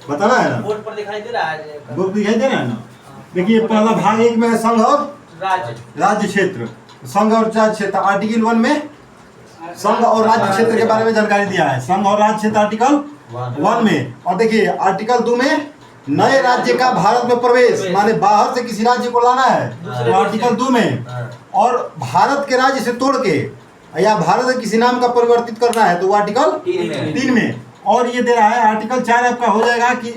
बताना है ना, बोर्ड पर दिखाई दे रहा है, बोर्ड दिखाई दे रहा है ना। देखिए पहला भाग 1 में है संघ और राज्य क्षेत्र। संघ और राज्य क्षेत्र आर्टिकल 1 में संघ और राज्य क्षेत्र के बारे में जानकारी दिया है, संघ और राज्य क्षेत्र आर्टिकल 1 में। और देखिए आर्टिकल 2 में नए राज्य का भारत में प्रवेश, माने बाहर से किसी राज्य को लाना है तो आर्टिकल 2 में, और भारत के राज्य से तोड़ के या भारत के किसी नाम का परिवर्तित करना है तो वो आर्टिकल 3 में। और ये दे रहा है आर्टिकल 4 आपका हो जाएगा कि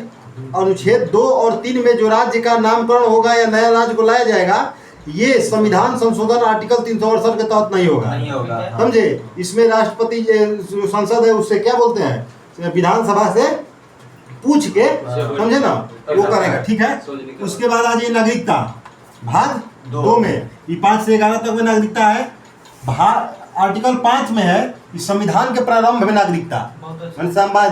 अनुच्छेद 2 और 3 में जो राज्य का नामकरण होगा या नया राज्य को लाया जाएगा, ये संविधान संशोधन आर्टिकल 368 के तहत नहीं होगा, समझे। इसमें राष्ट्रपति जो संसद है उससे क्या बोलते हैं, विधानसभा से पूछ के, समझे ना, वो करेगा, ठीक है। उसके बाद आ जाइए नागरिकता भाग 2 में, ये 5 से 11 तक में नागरिकता है। आर्टिकल 5 में है कि संविधान के प्रारंभ में नागरिकता,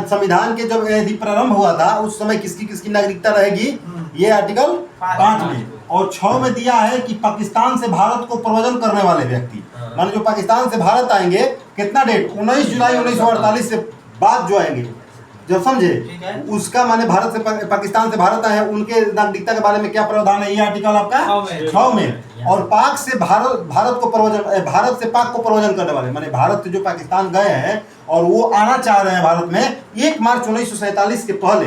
संविधान के जब यदि प्रारंभ हुआ था उस समय किसकी किसकी नागरिकता रहेगी, ये आर्टिकल 5 में। और 6 में दिया है कि पाकिस्तान से भारत को प्रव्रजन करने वाले व्यक्ति, माने जो पाकिस्तान से भारत आएंगे, कितना डेट 19 जुलाई 1948 से बाद जो आएंगे, जब समझे उसका माने भारत से पाकिस्तान से भारत आए हैं उनके नागरिकता के बारे में क्या प्रावधान है, ये आर्टिकल आपका 6 में। और पाक से भारत को प्रव्रजन, भारत से पाक को प्रव्रजन करने वाले, माने भारत से जो पाकिस्तान गए हैं और वो आना चाह रहे हैं भारत में 1 मार्च 1947 के पहले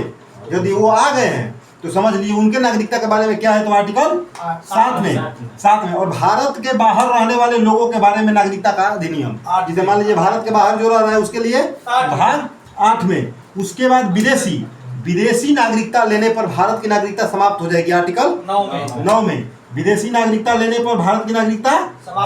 यदि वो आ गए हैं तो समझ लीजिए उनके नागरिकता के बारे में क्या है, तो आर्टिकल 7 में। और भारत के बाहर रहने वाले लोगों के बारे में नागरिकता का अधिनियम, जैसे मान लीजिए भारत के बाहर जो रह रहा है उसके लिए भाग 8 में। उसके बाद विदेशी नागरिकता लेने पर भारत की नागरिकता समाप्त हो जाएगी, आर्टिकल 9 में। विदेशी नागरिकता लेने पर भारत की नागरिकता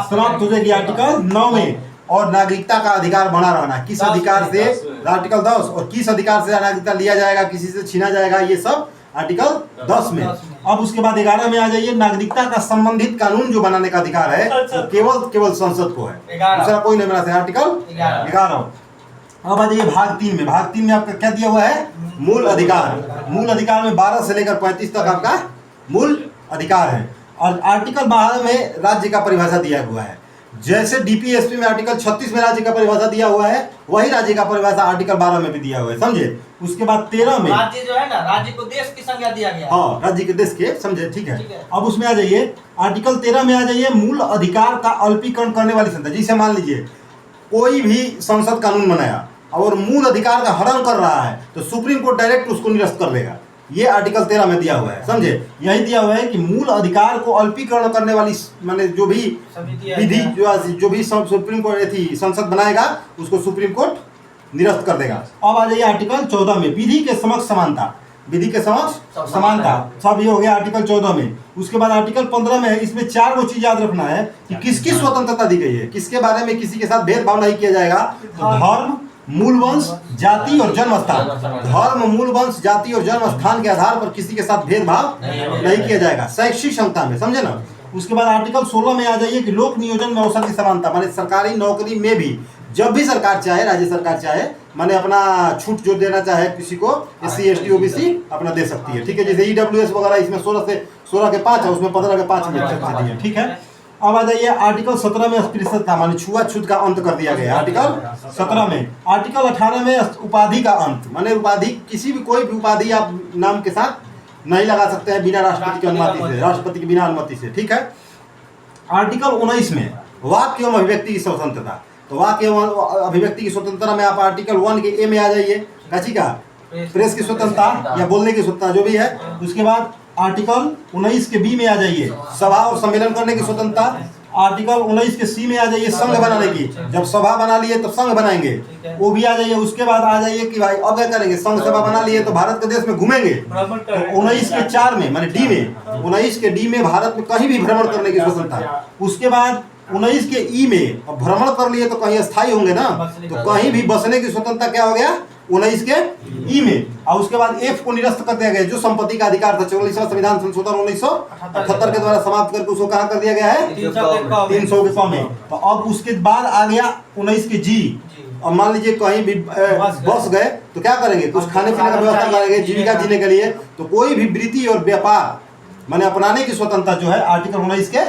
समाप्त हो जाएगी, आर्टिकल 9 में। और नागरिकता का अधिकार बना रहना, किस अधिकार से, आर्टिकल 10, और किस अधिकार से नागरिकता लिया जाएगा, किसी से छीना जाएगा, ये सब आर्टिकल 10 में। अब उसके बाद 11 में आ जाइए, नागरिकता का संबंधित कानून जो बनाने का अधिकार है वो केवल संसद को है, दूसरा कोई नहीं बना सकता, आर्टिकल 11। अब आ जाइए भाग 3 में। भाग 3 में आपका क्या दिया हुआ है, मूल अधिकार। मूल अधिकार में 12 से लेकर 35 तक आपका मूल अधिकार है। और आर्टिकल 12 में राज्य का परिभाषा दिया हुआ है, जैसे डीपीएसपी में आर्टिकल 36 में राज्य का परिभाषा दिया हुआ है, वही राज्य का परिभाषा आर्टिकल 12 में भी दिया हुआ है, समझे। उसके बाद 13 में राज्य जो है ना, राज्य को देश की संज्ञा दिया गया, हाँ राज्य के देश के, समझे, ठीक है। अब उसमें आ जाइए आर्टिकल 13 में आ जाइए, मूल अधिकार का अल्पीकरण करने वाली संस्था। जैसे मान लीजिए कोई भी संसद कानून बनाया और मूल अधिकार का हनन कर रहा है तो सुप्रीम कोर्ट डायरेक्ट उसको निरस्त कर देगा, ये आर्टिकल 13 में दिया हुआ है, समझे। यही दिया हुआ है कि मूल अधिकार को अल्पीकरण करने वाली माने जो भी विधि जो भी सुप्रीम कोर्ट थी संसद बनाएगा उसको सुप्रीम कोर्ट निरस्त कर देगा। अब आ जाइए आर्टिकल 14 में, विधि के समक्ष समानता, विधि के समक्ष समानता, सब ये हो गया आर्टिकल 14 में। उसके बाद आर्टिकल 15 में है, इसमें 4 वो चीज याद रखना है कि किसकी स्वतंत्रता दी गई है, किसके बारे में किसी के साथ भेदभाव नहीं किया जाएगा। तो धर्म, मूल वंश, जाति और जन्म स्थान, धर्म, मूल वंश, जाति और जन्म स्थान के आधार पर किसी के साथ भेदभाव नहीं किया जाएगा शैक्षिक क्षमता में, समझे ना। उसके बाद आर्टिकल 16 में आ जाइए कि लोक नियोजन में अवसर की समानता, माने सरकारी नौकरी में भी जब भी सरकार चाहे, राज्य सरकार चाहे, माने अपना छूट जो देना चाहे किसी को, SC ST OBC अपना दे सकती है, ठीक है। जैसे EWS वगैरह इसमें 16 के 5 है, उसमें 15 के 5 मिल सकती है, ठीक है। अब आ जाइए आर्टिकल 17 में अस्पृश्यता माने छुआछूत का अंत कर दिया गया, आर्टिकल 17 में। आर्टिकल 18 में उपाधि का अंत, माने उपाधि किसी भी कोई भी उपाधि आप नाम के साथ नहीं लगा सकते हैं बिना राष्ट्रपति की अनुमति से, राष्ट्रपति की बिना अनुमति से, ठीक है। आर्टिकल 19 में वाक्य एवं अभिव्यक्ति की स्वतंत्रता, तो वाक्य एवं अभिव्यक्ति की स्वतंत्रता में आप आर्टिकल 1 के A में आ जाइए, कची का प्रेस की स्वतंत्रता या बोलने की स्वतंत्रता जो भी है। उसके बाद आर्टिकल 19 के B में आ जाइए, सभा और सम्मेलन करने की स्वतंत्रता। आर्टिकल 19 के C में आ जाइए, संघ बनाने की, जब सभा बना लिए तो संघ बनाएंगे, वो भी आ जाइए। उसके बाद आ जाइए कि भाई अब क्या करेंगे, संघ सभा बना लिए तो भारत के देश में घूमेंगे, तो 19 के 4 में माने D में, 19 के D में भारत में कहीं भी भ्रमण करने की स्वतंत्रता। उसके बाद 19 के E में, अब भ्रमण कर लिए तो कहीं स्थायी होंगे ना, तो कहीं भी बसने की स्वतंत्रता क्या हो गया 19 के E में। और उसके बाद F को निरस्त कर दिया गया, जो संपत्ति का अधिकार था 44वां संविधान संशोधन 1978 के द्वारा समाप्त करके उसको कहाँ कर दिया गया है 300 के कम में। तो अब उसके बाद आ गया 19 के G। अब मान लीजिए कहीं भी बस गए तो क्या करेंगे, कुछ खाने पीने का व्यवस्था करेंगे जीविका जीने के लिए, तो कोई भी वृत्ति और व्यापार माने अपनाने की स्वतंत्रता जो है आर्टिकल 19 के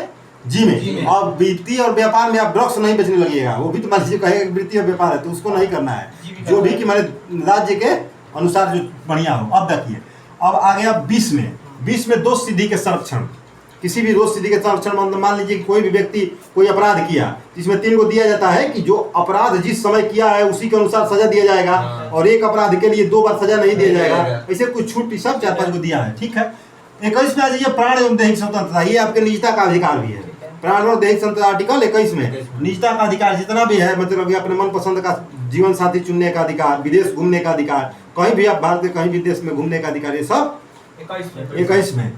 G में। अब वृत्ति और व्यापार में आप ड्रग्स नहीं बेचने लगिएगा, वो भी तो मान लीजिए कहेगा वृत्ति और व्यापार है तो उसको नहीं करना है। जो भी कि माने राज्य के अनुसार जो बढ़िया हो। अब देखिए, अब आ गया 20 में। 20 में दोष सिद्धि के संरक्षण, किसी भी दोष सिद्धि के संरक्षण मतलब मान लीजिए कि कोई भी व्यक्ति कोई अपराध किया, इसमें 3 को दिया जाता है कि जो अपराध जिस समय किया है उसी के अनुसार सजा दिया जाएगा, और एक अपराध के लिए 2 बार सजा नहीं दिया जाएगा। ऐसे कुछ छूट सब 4-5 को दिया है, ठीक है। 21 में आ जाइए, प्राण एवं दैहिक स्वतंत्रता, ये आपके निजता का अधिकार भी है। प्राण और दैहिक स्वतंत्रता आर्टिकल 21 में निजता का अधिकार जितना भी है, मतलब अपने मनपसंद का जीवन साथी चुनने का अधिकार, विदेश घूमने का अधिकार, कहीं भी आप भारत के कहीं भी देश में घूमने का अधिकार, ये सब 21 में।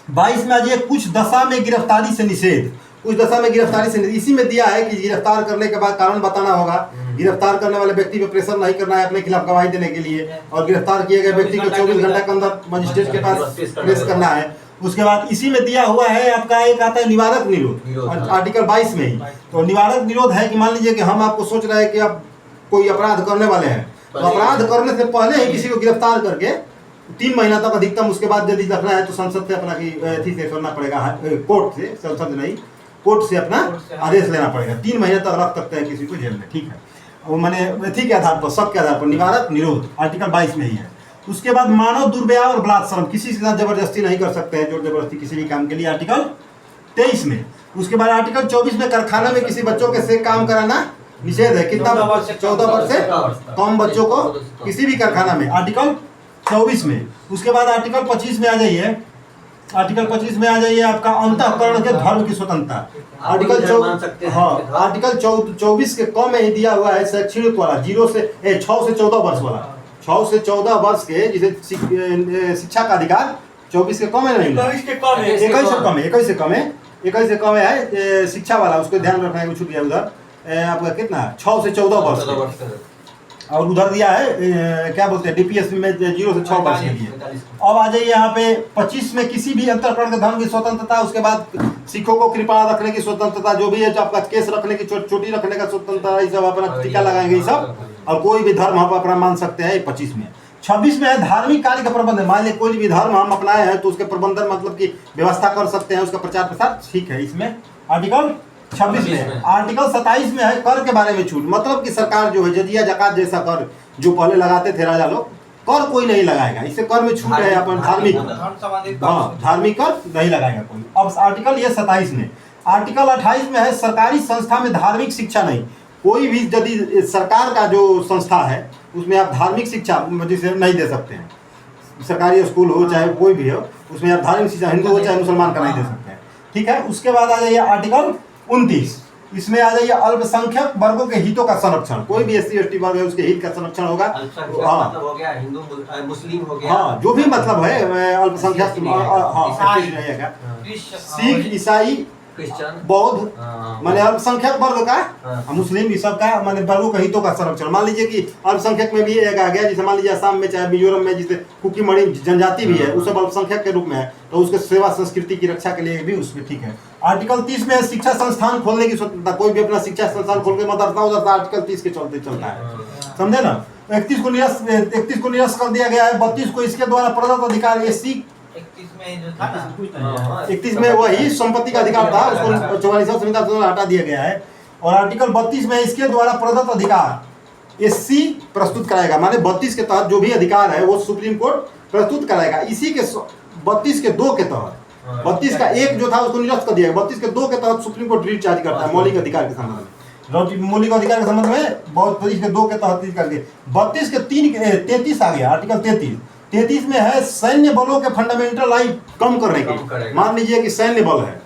22 में आ जाइए, कुछ दशा में गिरफ्तारी से निषेध। कुछ दशा में गिरफ्तारी से इसी में दिया है कि गिरफ्तार करने के बाद कारण बताना होगा, गिरफ्तार करने वाले व्यक्ति पे प्रेशर नहीं करना है अपने खिलाफ गवाही देने के लिए, और गिरफ्तार किए गए व्यक्ति को 24 घंटा के अंदर मजिस्ट्रेट के पास पेश करना है। उसके बाद इसी में दिया हुआ है आपका एक आता है निवारक निरोध, आर्टिकल 22 में ही। तो निवारक निरोध है कि मान लीजिए कि हम आपको सोच रहे हैं कि आप कोई अपराध करने वाले हैं, तो अपराध करने से पहले ही किसी को गिरफ्तार करके 3 महीना तक अधिकतम, उसके बाद यदि रखना है तो संसद से अपना अथी से करना पड़ेगा, कोर्ट से, संसद नहीं कोर्ट से अपना आदेश लेना पड़ेगा। 3 महीने तक रख सकते हैं किसी को जेल में, ठीक है। वो मैंने अथी के आधार पर, सब के आधार पर निवारक निरोध आर्टिकल 22 में ही है। उसके बाद मानव दुर्व्यवहार और बलात्कार, किसी के साथ जबरदस्ती नहीं कर सकते हैं, जोर जबरदस्ती किसी भी काम के लिए, आर्टिकल 23 में। उसके बाद आर्टिकल 24 में कारखाना में किसी बच्चों के से काम कराना निषेध है। कितना? 14 वर्ष से कम बच्चों को किसी भी कारखाना में, आर्टिकल 24 में। उसके बाद आर्टिकल 25 में आ जाइए, आर्टिकल 25 में आ जाइए आपका अंतःकरण के धर्म की स्वतंत्रता। आर्टिकल 24 के कम में ही दिया हुआ है शैक्षणिक वाला, 6 से 14 वर्ष वाला, 6 से 14 वर्ष के जिसे शिक्षा का अधिकार 24 के कम है, नहीं 21 से कम है, 21 से कम है शिक्षा वाला, उसको ध्यान रखना है, छूट गया उधर आपका कितना 6 से 14 वर्ष। और उधर दिया है क्या बोलते हैं डीपीएस में 0 से 6 वर्ष के लिए। अब आ जाइए यहाँ पे 25 में किसी भी अंतःकरण के धर्म की स्वतंत्रता। उसके बाद सिखों को कृपा रखने की स्वतंत्रता, जो भी है जो आपका केस रखने की चोटी रखने का स्वतंत्रता, ये सब अपना टीका लगाएंगे ये सब, और कोई भी धर्म हम अपना मान सकते हैं 25 में। 26 में है धार्मिक कार्य का प्रबंधन, मान लीजिए कोई भी धर्म हम अपनाए हैं तो उसके प्रबंधन मतलब की व्यवस्था कर सकते हैं, उसका प्रचार प्रसार, ठीक है। इसमें आर्टिकल 26 में। आर्टिकल 27 में है कर के बारे में छूट, मतलब कि सरकार जो है जजिया जकात जैसा कर जो पहले लगाते थे राजा लोग, कर कोई नहीं लगाएगा, इससे कर में छूट है। अपन धार्मिक, हाँ धार्मिक कर नहीं लगाएगा कोई। अब आर्टिकल ये 27 में। आर्टिकल 28 में है सरकारी संस्था में धार्मिक शिक्षा नहीं, कोई भी यदि सरकार का जो संस्था है उसमें आप धार्मिक शिक्षा जिसे नहीं दे सकते हैं, सरकारी स्कूल हो चाहे कोई भी हो, उसमें आप धार्मिक शिक्षा हिंदू हो चाहे मुसलमान का नहीं दे सकते हैं, ठीक है। उसके बाद आ जाइए आर्टिकल 29, इसमें आ जाइए अल्पसंख्यक वर्गों के हितों का संरक्षण, कोई भी SC ST वर्ग है उसके हित का संरक्षण होगा। हाँ हो गया हिंदू मुस्लिम हो गया, हाँ जो भी मतलब है अल्पसंख्यक, हाँ सिख ईसाई क्रिश्चियन बौद्ध, माने अल्पसंख्यक वर्ग का, मुस्लिम ये सब का माने वर्गों के हितों का संरक्षण। मान लीजिए कि अल्पसंख्यक में भी एक आ गया, जैसे मान लीजिए असम में चाहे मिजोरम में जिसे कुकी मणि जनजाति भी है, उस सब अल्पसंख्यक के रूप में है, तो उसके सेवा संस्कृति की रक्षा के लिए भी उसमें ठीक है। आर्टिकल 30 में शिक्षा संस्थान खोलने की स्वतंत्रता, कोई भी अपना शिक्षा संस्थान खोल के मदरसा उधर आर्टिकल 30 के चलते चलता है, समझे ना। 31 को निरस्त कर दिया गया है। 32 को इसके द्वारा प्रदत्त अधिकार, ये SC 31 में वही संपत्ति का अधिकार था, उसको 44वां संविधान संशोधन हटा दिया गया है। और आर्टिकल 32 में इसके द्वारा प्रदत्त अधिकार SC प्रस्तुत कराएगा, माने 32 के तहत जो भी अधिकार है वो सुप्रीम कोर्ट प्रस्तुत कराएगा। इसी के 32 के 2 के तहत, 32 का 1 जो था उसको निरस्त कर दिया, 32 के 2 के तहत सुप्रीम कोर्ट रीट चार्ज करता है मौलिक अधिकार के संबंध में, मौलिक अधिकार के संबंध में 32 के 2 के तहत कर दिए। 32 के 3 33 आ गया, आर्टिकल 33 में है सैन्य बलों के फंडामेंटल राइट कम करने के। मान लीजिए कि सैन्य बल है,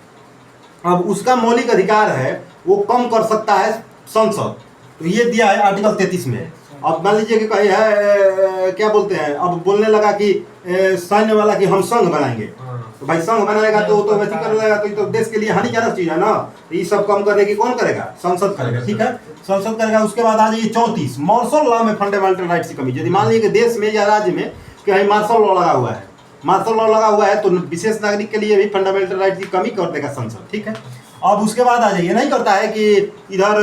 अब उसका मौलिक अधिकार है वो कम कर सकता है संसद, तो ये दिया है आर्टिकल 33 में। अब मान लीजिए कि कहीं है क्या बोलते हैं, अब बोलने लगा कि सैन्य वाला कि हम संघ बनाएंगे, तो भाई संघ बनाएगा तो वैसे कर लेगा, तो ये तो देश के लिए हानिकारक चीज है ना, तो ये सब कम करने की कौन करेगा? संसद करेगा, ठीक है, संसद करेगा। उसके बाद आ जाइए 34 मार्शल लॉ में फंडामेंटल राइट्स की कमी। यदि मान लीजिए कि देश में या राज्य में कहीं मार्शल लॉ लगा हुआ है, मार्शल लॉ लगा हुआ है तो विशेष नागरिक के लिए भी फंडामेंटल राइट की कमी कर देगा संसद, ठीक है। अब उसके बाद आ जाइए, नहीं करता है कि इधर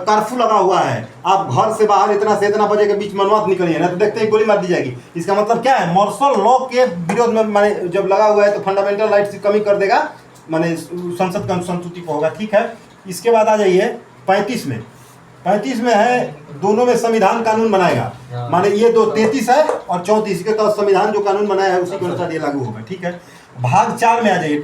कर्फ्यू लगा हुआ है, आप घर से बाहर इतना से इतना बजे के बीच में मत निकलिए, ना तो देखते ही गोली मार दी जाएगी। इसका मतलब क्या है? मार्शल लॉ के विरोध में माने जब लगा हुआ है तो फंडामेंटल राइट्स की कमी कर देगा, माने संसद का संस्तुति को होगा, ठीक है। इसके बाद आ जाइए 35 में, 35 में है, दोनों में संविधान कानून बनाएगा, माने ये दो 33 है और 34 के तहत संविधान जो कानून बनाया है उसी के अनुसार ये लागू होगा। ठीक है, भाग 4 में आ जाइए।